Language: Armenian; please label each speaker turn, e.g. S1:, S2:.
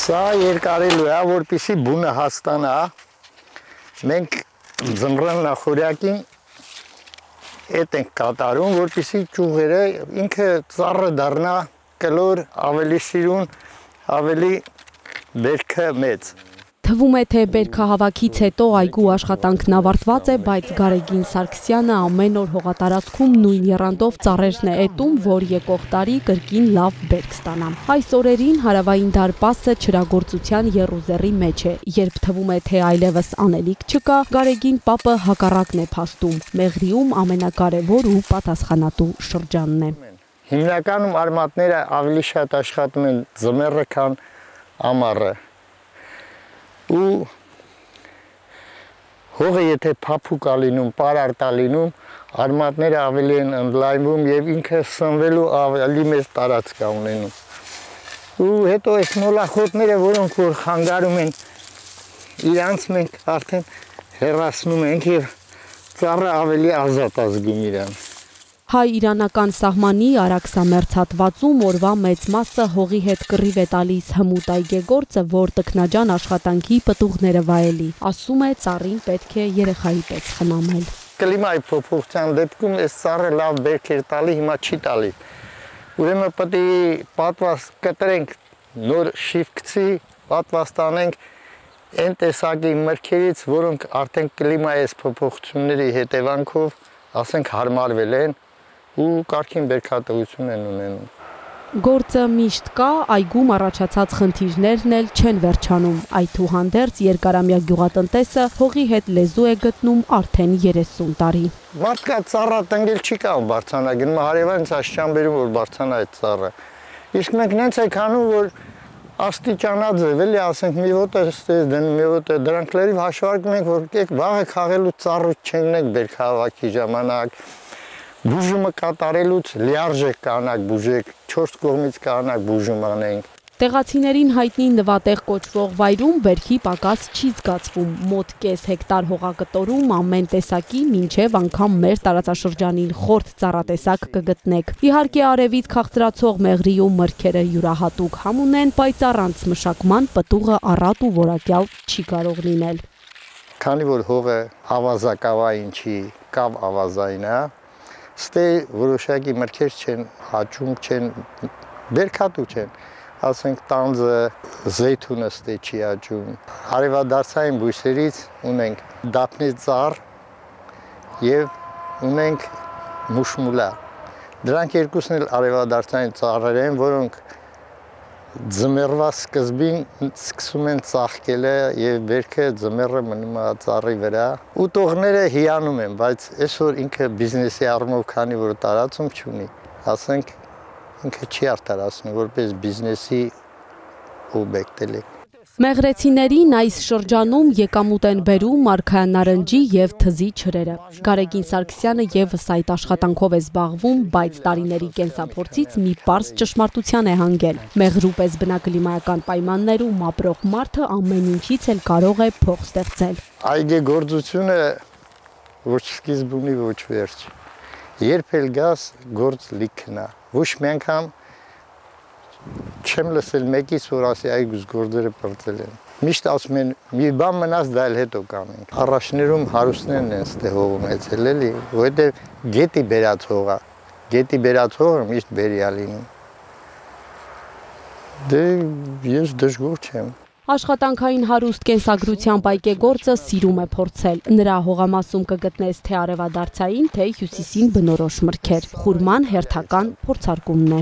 S1: Սա երկարելու է, որպեսզի բունը հաստանա, մենք ձմռան նախօրյակին էդ ենք կատարում, որպեսզի ճյուղերը ինքը ծառը դառնա կլոր, ավելի սիրուն, ավելի բերքը մեծ։
S2: Թվում է, թե բերքահավաքից հետո այգու աշխատանքն ավարտված է, բայց Գարեգին Սարգսյանը ամեն օր հողատարածքում նույն եռանդով ծառերն է էտում, որ եկող տարի կրկին լավ բերք ստանա։ Այս օրերին հարավային դարպասը չրագործության եռուզեռի մեջ է, երբ թվում է, թե այլևս անելիք չկա, Գարեգին պապը հակառակն է փաստում, Մեղրիում ամենակարևոր ու պատասխանատու շրջանն է։
S1: Հիմնականում արմատները ավելի շատ աշխատում են ձմեռը, քան ամառը։ Ու հողը եթե փափուկ է լինում, պարարտ է լինում, արմատները ավելի են ընդլայնվում եւ ինքը սնվելու ավելի մեծ տարածք է ունենում։ Ու հետո այս մոլախոտները, որոնք որ խանգարում են, իրանց մենք արդեն հեռացնում ենք եւ ծառը ավելի ազատ է զգում իրան։
S2: Հայ-իրանական սահմանի Արաքսամերձ հատվածում օրվա մեծ մասը հողի հետ կռիվ է տալիս հմուտ այգեգործը, որ տքնաջան աշխատանքի պտուղները վայելի, ասում է ծառին պետք է երեխայի պես խնամել։
S1: Կլիմայի փոփոխության դեպքում այս ծառը լավ բերք էր տալի, հիմա չի տալի։ Ուրեմն պետք է պատվաստ կտրենք նոր շիվկցի, պատվաստ տանենք այն տեսակի մրգերից, որոնք արդեն կլիմայի այս փոփոխությունների հետևանքով, ասենք, հարմարվել են ու կարգին բերքատվություն են ունենում։
S2: Գործը միշտ կա, այգում առաջացած խնդիրներն էլ չեն վերջանում։ Այդուհանդերձ երկարամյա գյուղատնտեսը հողի հետ լեզու է գտնում արդեն 30 տարի։
S1: Մարդկա ծառա տնկել չի կարող բարձրանա, գնում հարևանից աշճան բերում, որ բարձրանա այդ ծառը։ Իսկ մենք նենց ենք անում, որ աստիճանաձև էլի, ասենք, մի ոտը ստես դնում, մի ոտը դրանք լրիվ հաշվարկում ենք, որ եկեք վաղը խաղելու ծառու չընկնենք բերքահավաքի ժամանակ։ Բուժումը կատարելուց լիարժեք կանանք բուժեք, 4 կողմից կանանք բուժում անենք։
S2: Տեղացիներին հայտնի նվատեղ կոչվող վայրում բերքի պակաս չի զգացվում, մոտ կես հեկտար հողակտորում ամեն տեսակի մինչև անգամ մեր տարածաշրջանին խորտ ծառատեսակ կգտնեք։ Իհարկե արևից քաղցրացող Մեղրիում մրգերը յուրահատուկ համ ունեն, բայց առանց մշակման պտուղը առատ ու որակյալ չի կարող լինել։
S1: Քանի որ հողը ավազակավային չի, կավ ավազային է, ստե որոշակի մրգեր չեն հաճում, չեն բերքատու չեն, ասենք տանձը, զեյթունը ստե չի հաճում։ Արևադարձային բույսերից ունենք դափնի ծառ եւ ունենք մուշմուլա։ Դրանք երկուսն էլ արևադարձային ծառեր են, որոնք ձմեռվա սկզբին սկսում են ծաղկել եւ բերքը ձմեռը մնում է ծառի վրա։ Ուտողները հիանում են, բայց այսօր ինքը բիզնեսի առումով քանի որ տարածում չունի, ասենք ինքը չի արդարացնում որպես բիզնեսի օբյեկտ էլի։
S2: Մեղրեցիներին այս շրջանում եկամուտ են բերում արքայանարնջի եւ թզի չրերը։ Գարեգին Սարգսյանը եւս այդ աշխատանքով է զբաղվում, բայց տարիների կենսափորձից մի պարզ ճշմարտության է հանգել։ Մեղրու պես բնակլիմայական պայմաններում ապրող մարդը ամեն ինչից էլ կարող է փող ստեղծել։
S1: Այգեգործությունը ոչ սկիզբ ունի, ոչ վերջ։ Երբ էլ գաս գործ լիքն է։ Ոչ մի անգամ չեմ լսել մեկից, որ ասի այգուս գործերը պրծել են։ Միշտ ասում են, մի բան մնաց դա էլ հետո կանենք։ Առաջներում հարուստներն են ստե հողում էցել էլի, որովհետև գետի բերած հողը, գետի բերած հողը միշտ բերի է լինում։ Դե ես դժգոհ չեմ։
S2: Աշխատանքային հարուստ կենսագրությամբ այգեգործը սիրում է փորձել։ Նրա հողամասում կգտնես թե արևադարձային, թե հյուսիսին բնորոշ մրգեր։ Խուրման հերթական փորձարկումն է։